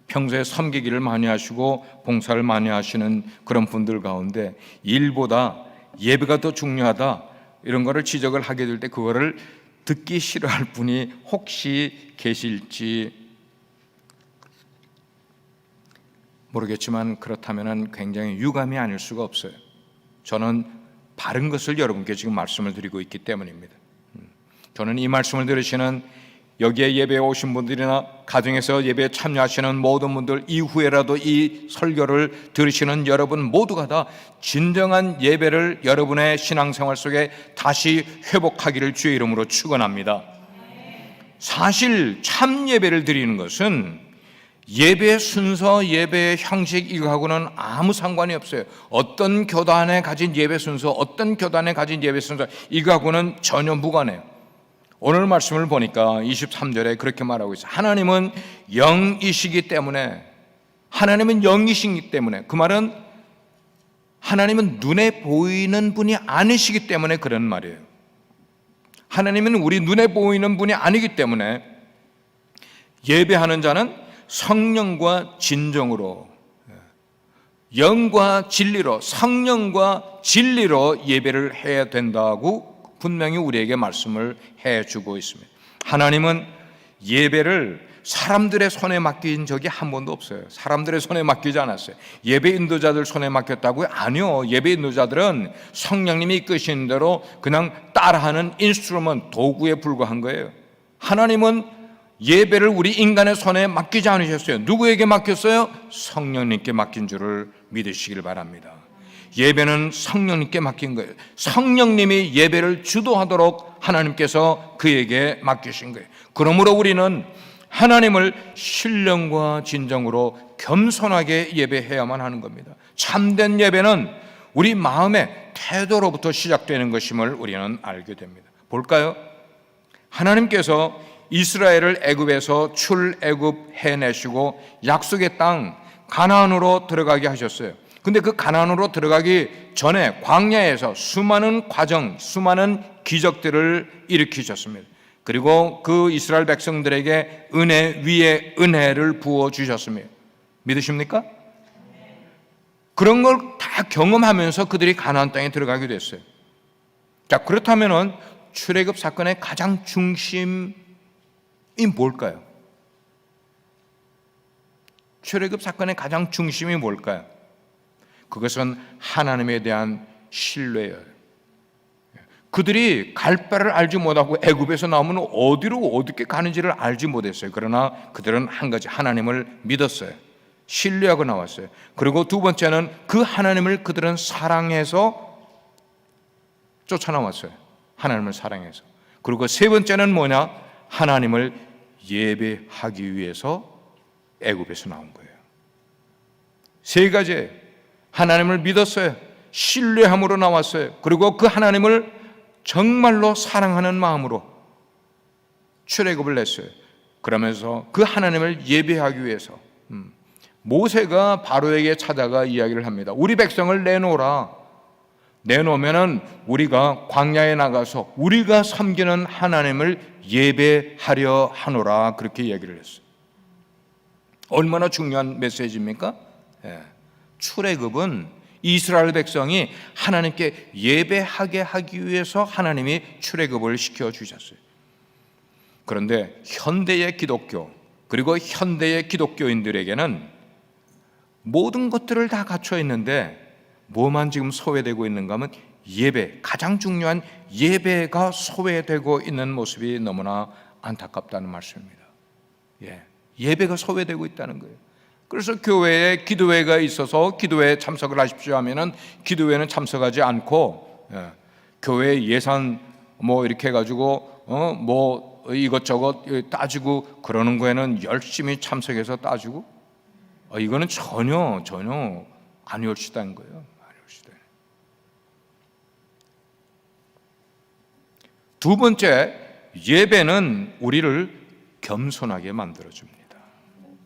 Speaker 2: 평소에 섬기기를 많이 하시고 봉사를 많이 하시는 그런 분들 가운데 일보다 예배가 더 중요하다 이런 거를 지적을 하게 될 때 그거를 듣기 싫어할 분이 혹시 계실지 모르겠지만 그렇다면 굉장히 유감이 아닐 수가 없어요. 저는 바른 것을 여러분께 지금 말씀을 드리고 있기 때문입니다. 저는 이 말씀을 들으시는 여기에 예배에 오신 분들이나 가정에서 예배에 참여하시는 모든 분들, 이후에라도 이 설교를 들으시는 여러분 모두가 다 진정한 예배를 여러분의 신앙생활 속에 다시 회복하기를 주의 이름으로 축원합니다. 사실 참 예배를 드리는 것은 예배 순서, 예배 형식 이거하고는 아무 상관이 없어요. 어떤 교단에 가진 예배 순서, 어떤 교단에 가진 예배 순서 이거하고는 전혀 무관해요. 오늘 말씀을 보니까 23절에 그렇게 말하고 있어요. 하나님은 영이시기 때문에, 하나님은 영이시기 때문에, 그 말은 하나님은 눈에 보이는 분이 아니시기 때문에 그런 말이에요. 하나님은 우리 눈에 보이는 분이 아니기 때문에 예배하는 자는 성령과 진정으로, 영과 진리로, 성령과 진리로 예배를 해야 된다고 분명히 우리에게 말씀을 해주고 있습니다. 하나님은 예배를 사람들의 손에 맡긴 적이 한 번도 없어요. 사람들의 손에 맡기지 않았어요. 예배 인도자들 손에 맡겼다고요? 아니요. 예배 인도자들은 성령님이 이끄시는 대로 그냥 따라하는 인스트루먼트, 도구에 불과한 거예요. 하나님은 예배를 우리 인간의 손에 맡기지 않으셨어요. 누구에게 맡겼어요? 성령님께 맡긴 줄을 믿으시길 바랍니다. 예배는 성령님께 맡긴 거예요. 성령님이 예배를 주도하도록 하나님께서 그에게 맡기신 거예요. 그러므로 우리는 하나님을 신령과 진정으로 겸손하게 예배해야만 하는 겁니다. 참된 예배는 우리 마음의 태도로부터 시작되는 것임을 우리는 알게 됩니다. 볼까요? 하나님께서 이스라엘을 애굽에서 출애굽해내시고 약속의 땅 가나안으로 들어가게 하셨어요. 근데 그 가나안으로 들어가기 전에 광야에서 수많은 과정, 수많은 기적들을 일으키셨습니다. 그리고 그 이스라엘 백성들에게 은혜 위에 은혜를 부어 주셨습니다. 믿으십니까? 그런 걸 다 경험하면서 그들이 가나안 땅에 들어가게 됐어요. 자, 그렇다면은 출애굽 사건의 가장 중심이 뭘까요? 출애굽 사건의 가장 중심이 뭘까요? 그것은 하나님에 대한 신뢰예요. 그들이 갈 바를 알지 못하고 애굽에서 나오면 어디로 어떻게 가는지를 알지 못했어요. 그러나 그들은 한 가지, 하나님을 믿었어요. 신뢰하고 나왔어요. 그리고 두 번째는 그 하나님을 그들은 사랑해서 쫓아나왔어요. 하나님을 사랑해서. 그리고 세 번째는 뭐냐? 하나님을 예배하기 위해서 애굽에서 나온 거예요. 세 가지. 하나님을 믿었어요. 신뢰함으로 나왔어요. 그리고 그 하나님을 정말로 사랑하는 마음으로 출애굽을 냈어요. 그러면서 그 하나님을 예배하기 위해서 모세가 바로에게 찾아가 이야기를 합니다. 우리 백성을 내놓으라. 내놓으면은 우리가 광야에 나가서 우리가 섬기는 하나님을 예배하려 하노라. 그렇게 얘기를 했어요. 얼마나 중요한 메시지입니까? 출애굽은 이스라엘 백성이 하나님께 예배하게 하기 위해서 하나님이 출애굽을 시켜주셨어요. 그런데 현대의 기독교, 그리고 현대의 기독교인들에게는 모든 것들을 다 갖춰 있는데 뭐만 지금 소외되고 있는가 하면 예배, 가장 중요한 예배가 소외되고 있는 모습이 너무나 안타깝다는 말씀입니다. 예배가 소외되고 있다는 거예요. 그래서 교회에 기도회가 있어서 기도회에 참석을 하십시오 하면은 기도회는 참석하지 않고 교회 예산 뭐 이렇게 해가지고 이것저것 따지고 그러는 거에는 열심히 참석해서 따지고 이거는 전혀 아니올시다는 거예요. 아니올시다. 두 번째, 예배는 우리를 겸손하게 만들어줍니다.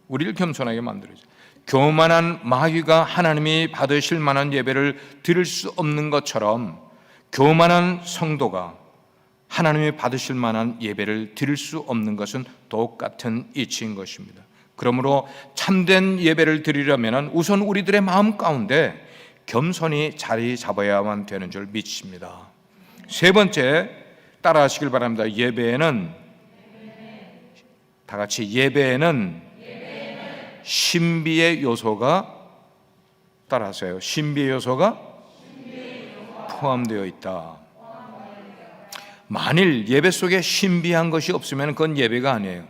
Speaker 2: 우리를 겸손하게 만들어줘요. 교만한 마귀가 하나님이 받으실 만한 예배를 드릴 수 없는 것처럼 교만한 성도가 하나님이 받으실 만한 예배를 드릴 수 없는 것은 똑같은 이치인 것입니다. 그러므로 참된 예배를 드리려면 우선 우리들의 마음 가운데 겸손히 자리 잡아야만 되는 줄 믿습니다. 세 번째, 따라하시길 바랍니다. 예배에는 다 같이 예배에는 신비의 요소가, 따라하세요. 신비의 요소가 포함되어 있다. 만일 예배 속에 신비한 것이 없으면 그건 예배가 아니에요.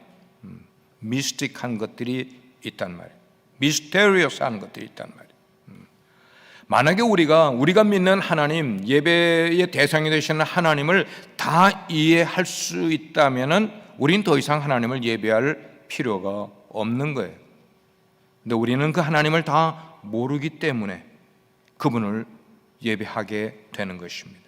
Speaker 2: 미스틱한 것들이 있단 말이에요. 미스테리어스한 것들이 있단 말이에요. 만약에 우리가 믿는 하나님, 예배의 대상이 되시는 하나님을 다 이해할 수 있다면은 우린 더 이상 하나님을 예배할 필요가 없는 거예요. 근데 우리는 그 하나님을 다 모르기 때문에 그분을 예배하게 되는 것입니다.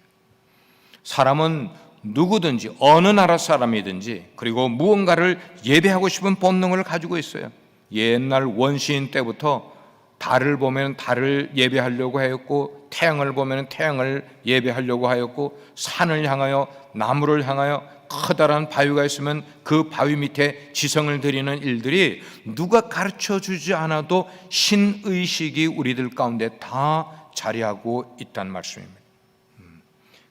Speaker 2: 사람은 누구든지 어느 나라 사람이든지 그리고 무언가를 예배하고 싶은 본능을 가지고 있어요. 옛날 원시인 때부터 달을 보면 달을 예배하려고 하였고, 태양을 보면 태양을 예배하려고 하였고, 산을 향하여 나무를 향하여 커다란 바위가 있으면 그 바위 밑에 지성을 드리는 일들이 누가 가르쳐 주지 않아도 신의식이 우리들 가운데 다 자리하고 있다는 말씀입니다.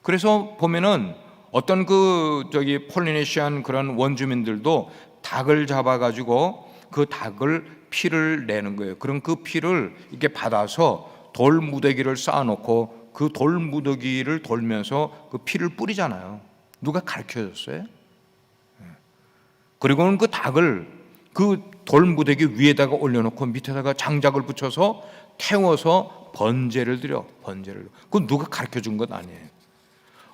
Speaker 2: 그래서 보면은 어떤 폴리네시안 그런 원주민들도 닭을 잡아가지고 그 닭을 피를 내는 거예요. 그럼 그 피를 이렇게 받아서 돌 무더기를 쌓아놓고 그 돌 무더기를 돌면서 그 피를 뿌리잖아요. 누가 가르쳐 줬어요? 그리고는 그 닭을 그 돌 무더기 위에다가 올려놓고 밑에다가 장작을 붙여서 태워서 번제를 드려. 그건 누가 가르쳐 준 것 아니에요.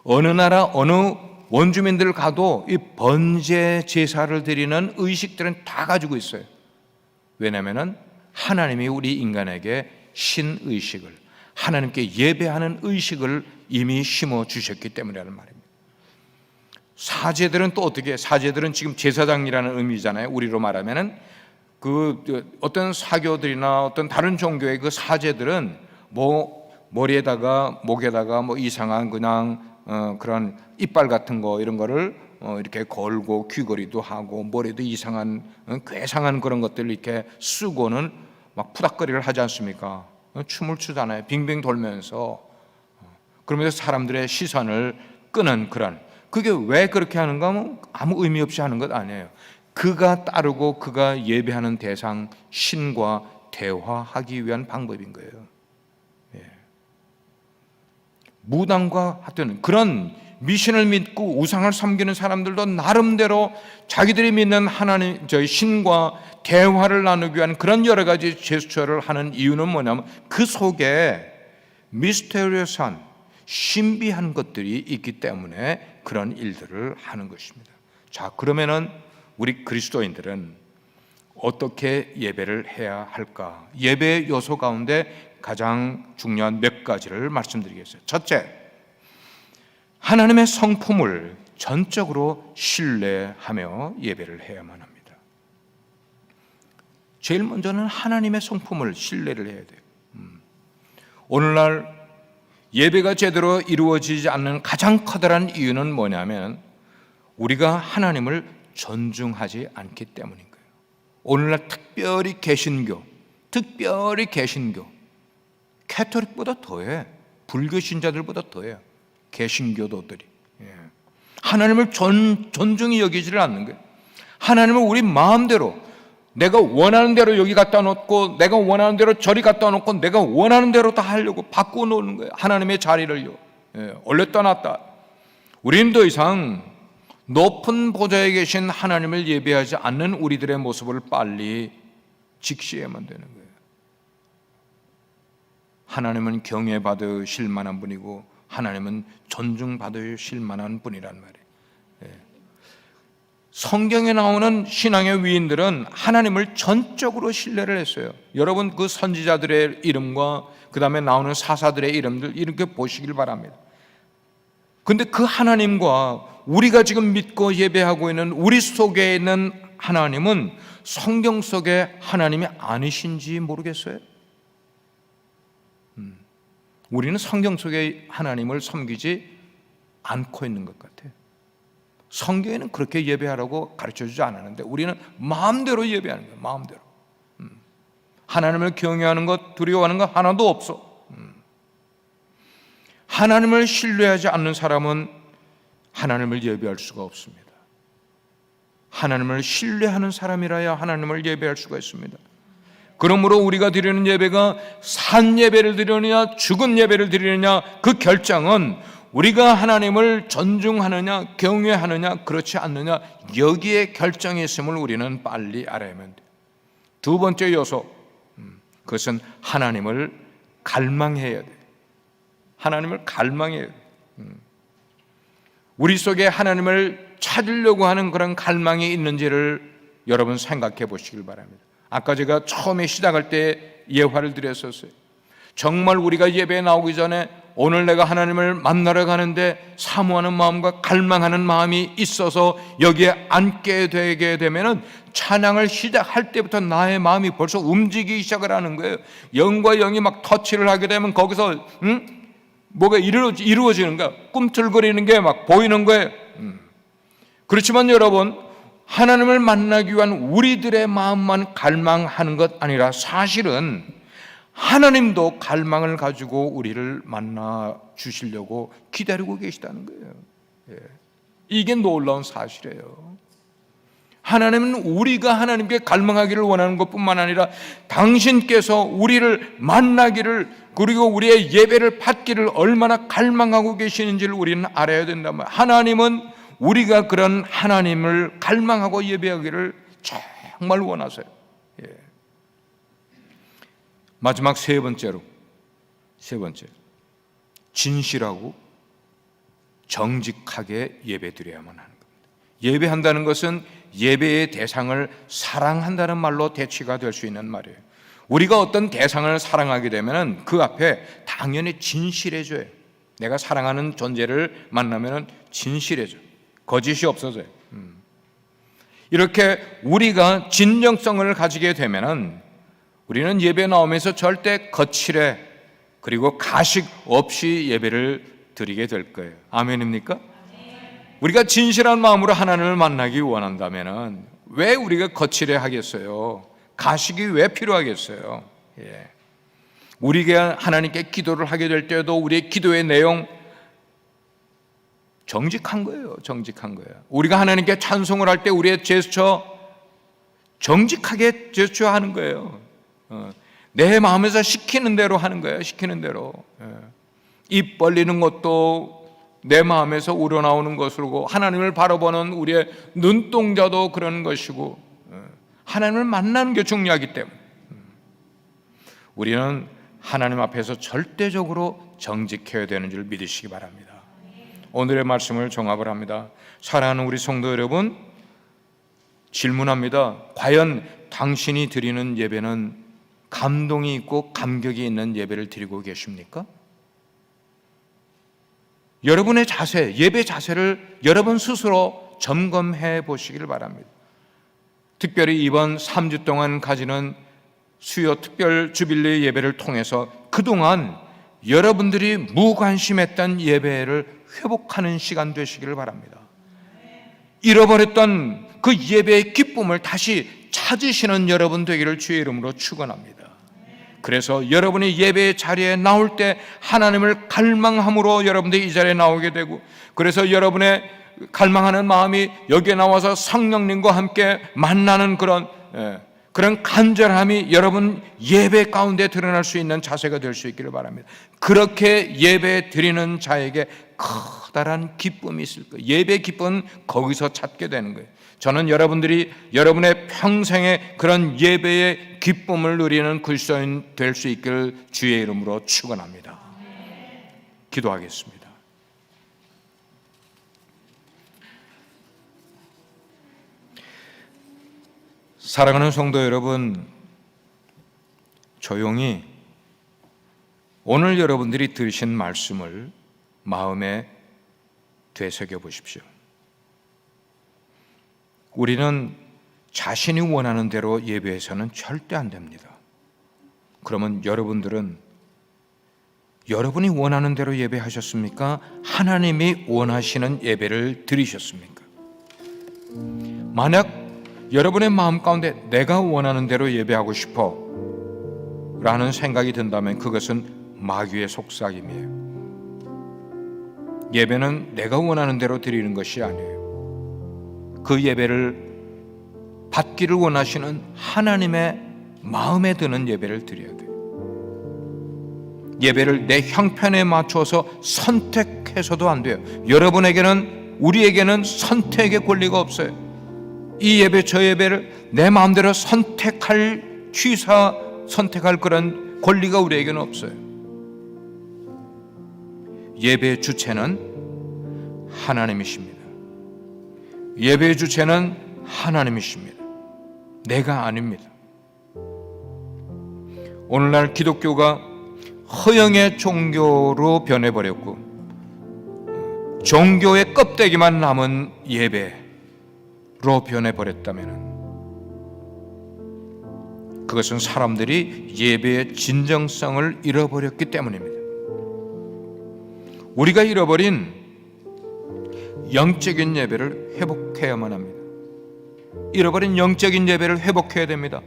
Speaker 2: 어느 나라 어느 원주민들 가도 이 번제 제사를 드리는 의식들은 다 가지고 있어요. 왜냐하면 하나님이 우리 인간에게 신의식을, 하나님께 예배하는 의식을 이미 심어 주셨기 때문이라는 말입니다. 사제들은 또 어떻게 해요? 사제들은 지금 제사장이라는 의미잖아요. 우리로 말하면은 어떤 사교들이나 어떤 다른 종교의 그 사제들은 머리에다가 목에다가 이상한 그냥 그런 이빨 같은 거 이런 거를 이렇게 걸고 귀걸이도 하고 머리도 이상한 괴상한 그런 것들을 이렇게 쓰고는 막 푸닥거리를 하지 않습니까? 춤을 추잖아요. 빙빙 돌면서. 그러면서 사람들의 시선을 끄는 그런, 그게 왜 그렇게 하는가 하면 아무 의미 없이 하는 것 아니에요. 그가 따르고 그가 예배하는 대상 신과 대화하기 위한 방법인 거예요. 무당과 하여튼 그런 미신을 믿고 우상을 섬기는 사람들도 나름대로 자기들이 믿는 하나님, 저희 신과 대화를 나누기 위한 그런 여러 가지 제스처를 하는 이유는 뭐냐면 그 속에 미스테리어스한 신비한 것들이 있기 때문에 그런 일들을 하는 것입니다. 자, 그러면은 우리 그리스도인들은 어떻게 예배를 해야 할까? 예배의 요소 가운데 가장 중요한 몇 가지를 말씀드리겠어요. 첫째, 하나님의 성품을 전적으로 신뢰하며 예배를 해야만 합니다. 제일 먼저는 하나님의 성품을 신뢰를 해야 돼요. 오늘날 예배가 제대로 이루어지지 않는 가장 커다란 이유는 뭐냐면 우리가 하나님을 존중하지 않기 때문인 거예요. 오늘날 특별히 개신교, 캐토릭보다 더해. 불교 신자들보다 더해요. 개신교도들이. 하나님을 존중히 여기지를 않는 거예요. 하나님을 우리 마음대로, 내가 원하는 대로 여기 갖다 놓고 내가 원하는 대로 저리 갖다 놓고 내가 원하는 대로 다 하려고 바꾸어 놓는 거예요. 하나님의 자리를요. 올렸다 놨다. 우리는 더 이상 높은 보좌에 계신 하나님을 예배하지 않는 우리들의 모습을 빨리 직시해야만 되는 거예요. 하나님은 경외받으실 만한 분이고 하나님은 존중받으실 만한 분이란 말이에요. 성경에 나오는 신앙의 위인들은 하나님을 전적으로 신뢰를 했어요. 여러분 그 선지자들의 이름과 그 다음에 나오는 사사들의 이름들 이렇게 보시길 바랍니다. 근데 그 하나님과 우리가 지금 믿고 예배하고 있는 우리 속에 있는 하나님은 성경 속의 하나님이 아니신지 모르겠어요. 우리는 성경 속의 하나님을 섬기지 않고 있는 것 같아요. 성경에는 그렇게 예배하라고 가르쳐주지 않았는데 우리는 마음대로 예배하는 거예요. 마음대로. 하나님을 경외하는 것, 두려워하는 것 하나도 없어. 하나님을 신뢰하지 않는 사람은 하나님을 예배할 수가 없습니다. 하나님을 신뢰하는 사람이라야 하나님을 예배할 수가 있습니다. 그러므로 우리가 드리는 예배가 산 예배를 드리느냐 죽은 예배를 드리느냐 그 결정은 우리가 하나님을 존중하느냐 경외하느냐 그렇지 않느냐 여기에 결정이 있음을 우리는 빨리 알아야만 돼요. 두 번째 요소, 그것은 하나님을 갈망해야 돼요. 하나님을 갈망해야 돼요. 우리 속에 하나님을 찾으려고 하는 그런 갈망이 있는지를 여러분 생각해 보시길 바랍니다. 아까 제가 처음에 시작할 때 예화를 드렸었어요. 정말 우리가 예배에 나오기 전에 오늘 내가 하나님을 만나러 가는데 사모하는 마음과 갈망하는 마음이 있어서 여기에 앉게 되게 되면은 찬양을 시작할 때부터 나의 마음이 벌써 움직이기 시작을 하는 거예요. 영과 영이 막 터치를 하게 되면 거기서 뭐가 이루어지는 거야. 꿈틀거리는 게 막 보이는 거예요. 그렇지만 여러분, 하나님을 만나기 위한 우리들의 마음만 갈망하는 것 아니라 사실은 하나님도 갈망을 가지고 우리를 만나 주시려고 기다리고 계시다는 거예요. 이게 놀라운 사실이에요. 하나님은 우리가 하나님께 갈망하기를 원하는 것뿐만 아니라 당신께서 우리를 만나기를 그리고 우리의 예배를 받기를 얼마나 갈망하고 계시는지를 우리는 알아야 된단 말이에요. 하나님은 우리가 그런 하나님을 갈망하고 예배하기를 정말 원하세요. 마지막 세 번째 진실하고 정직하게 예배드려야만 하는 겁니다. 예배한다는 것은 예배의 대상을 사랑한다는 말로 대치가 될 수 있는 말이에요. 우리가 어떤 대상을 사랑하게 되면 그 앞에 당연히 진실해져요. 내가 사랑하는 존재를 만나면 진실해져, 거짓이 없어져요. 이렇게 우리가 진정성을 가지게 되면 우리는 예배 나오면서 절대 거칠해 그리고 가식 없이 예배를 드리게 될 거예요. 아멘입니까? 우리가 진실한 마음으로 하나님을 만나기 원한다면 왜 우리가 거칠해 하겠어요? 가식이 왜 필요하겠어요? 우리가 하나님께 기도를 하게 될 때도 우리의 기도의 내용 정직한 거예요. 정직한 거예요. 우리가 하나님께 찬송을 할 때 우리의 제스처 정직하게 제스처하는 거예요. 내 마음에서 시키는 대로 하는 거예요. 시키는 대로. 입 벌리는 것도 내 마음에서 우러나오는 것이고 하나님을 바라보는 우리의 눈동자도 그런 것이고 하나님을 만나는 게 중요하기 때문에 우리는 하나님 앞에서 절대적으로 정직해야 되는 줄 믿으시기 바랍니다. 오늘의 말씀을 종합을 합니다. 사랑하는 우리 성도 여러분, 질문합니다. 과연 당신이 드리는 예배는 감동이 있고 감격이 있는 예배를 드리고 계십니까? 여러분의 자세, 예배 자세를 여러분 스스로 점검해 보시길 바랍니다. 특별히 이번 3주 동안 가지는 수요 특별 주빌리 예배를 통해서 그동안 여러분들이 무관심했던 예배를 회복하는 시간 되시기를 바랍니다. 잃어버렸던 그 예배의 기쁨을 다시 찾으시는 여러분 되기를 주의 이름으로 축원합니다. 그래서 여러분이 예배의 자리에 나올 때 하나님을 갈망함으로 여러분들이 이 자리에 나오게 되고, 그래서 여러분의 갈망하는 마음이 여기에 나와서 성령님과 함께 만나는 그런 간절함이 여러분 예배 가운데 드러날 수 있는 자세가 될 수 있기를 바랍니다. 그렇게 예배 드리는 자에게 커다란 기쁨이 있을 거예요. 예배 기쁨은 거기서 찾게 되는 거예요. 저는 여러분들이 여러분의 평생에 그런 예배의 기쁨을 누리는 그리스도인 될 수 있기를 주의 이름으로 축원합니다. 기도하겠습니다. 사랑하는 성도 여러분, 조용히 오늘 여러분들이 들으신 말씀을 마음에 되새겨 보십시오. 우리는 자신이 원하는 대로 예배해서는 절대 안 됩니다. 그러면 여러분들은 여러분이 원하는 대로 예배하셨습니까? 하나님이 원하시는 예배를 드리셨습니까? 만약 여러분의 마음 가운데 내가 원하는 대로 예배하고 싶어 라는 생각이 든다면 그것은 마귀의 속삭임이에요. 예배는 내가 원하는 대로 드리는 것이 아니에요. 그 예배를 받기를 원하시는 하나님의 마음에 드는 예배를 드려야 돼요. 예배를 내 형편에 맞춰서 선택해서도 안 돼요. 여러분에게는, 우리에게는 선택의 권리가 없어요. 이 예배 저 예배를 내 마음대로 선택할 선택할 그런 권리가 우리에게는 없어요. 예배의 주체는 하나님이십니다. 예배의 주체는 하나님이십니다. 내가 아닙니다. 오늘날 기독교가 허영의 종교로 변해버렸고 종교의 껍데기만 남은 예배로 변해버렸다면 그것은 사람들이 예배의 진정성을 잃어버렸기 때문입니다. 우리가 잃어버린 영적인 예배를 회복해야만 합니다. 잃어버린 영적인 예배를 회복해야 됩니다.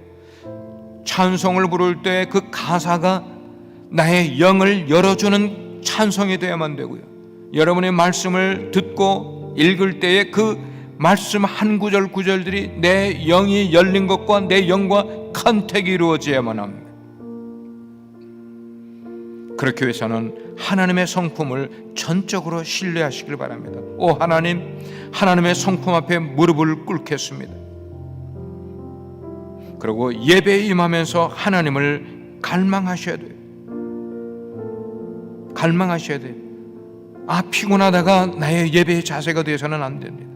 Speaker 2: 찬송을 부를 때 그 가사가 나의 영을 열어주는 찬송이 되어야만 되고요. 여러분의 말씀을 듣고 읽을 때에 그 말씀 한 구절 구절들이 내 영이 열린 것과 내 영과 컨택이 이루어져야만 합니다. 그렇게 위해서는 하나님의 성품을 전적으로 신뢰하시길 바랍니다. 오 하나님, 하나님의 성품 앞에 무릎을 꿇겠습니다. 그리고 예배에 임하면서 하나님을 갈망하셔야 돼요. 갈망하셔야 돼요. 피곤하다가 나의 예배의 자세가 되어서는 안 됩니다.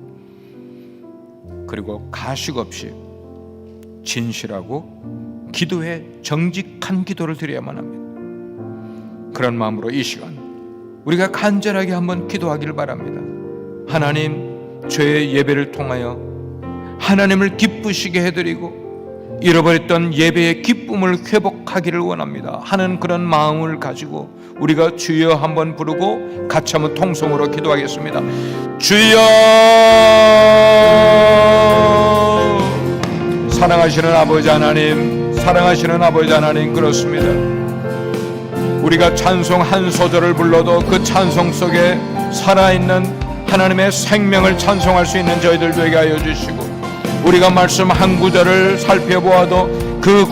Speaker 2: 그리고 가식 없이 진실하고 기도에 정직한 기도를 드려야만 합니다. 그런 마음으로 이 시간 우리가 간절하게 한번 기도하기를 바랍니다. 하나님, 저의 예배를 통하여 하나님을 기쁘시게 해드리고 잃어버렸던 예배의 기쁨을 회복하기를 원합니다 하는 그런 마음을 가지고 우리가 주여 한번 부르고 같이 한번 통성으로 기도하겠습니다. 주여! 사랑하시는 아버지 하나님, 사랑하시는 아버지 하나님, 그렇습니다. 우리가 찬송 한 소절을 불러도 그 찬송 속에 살아있는 하나님의 생명을 찬송할 수 있는 저희들 되게 하여 주시고, 우리가 말씀 한 구절을 살펴보아도 그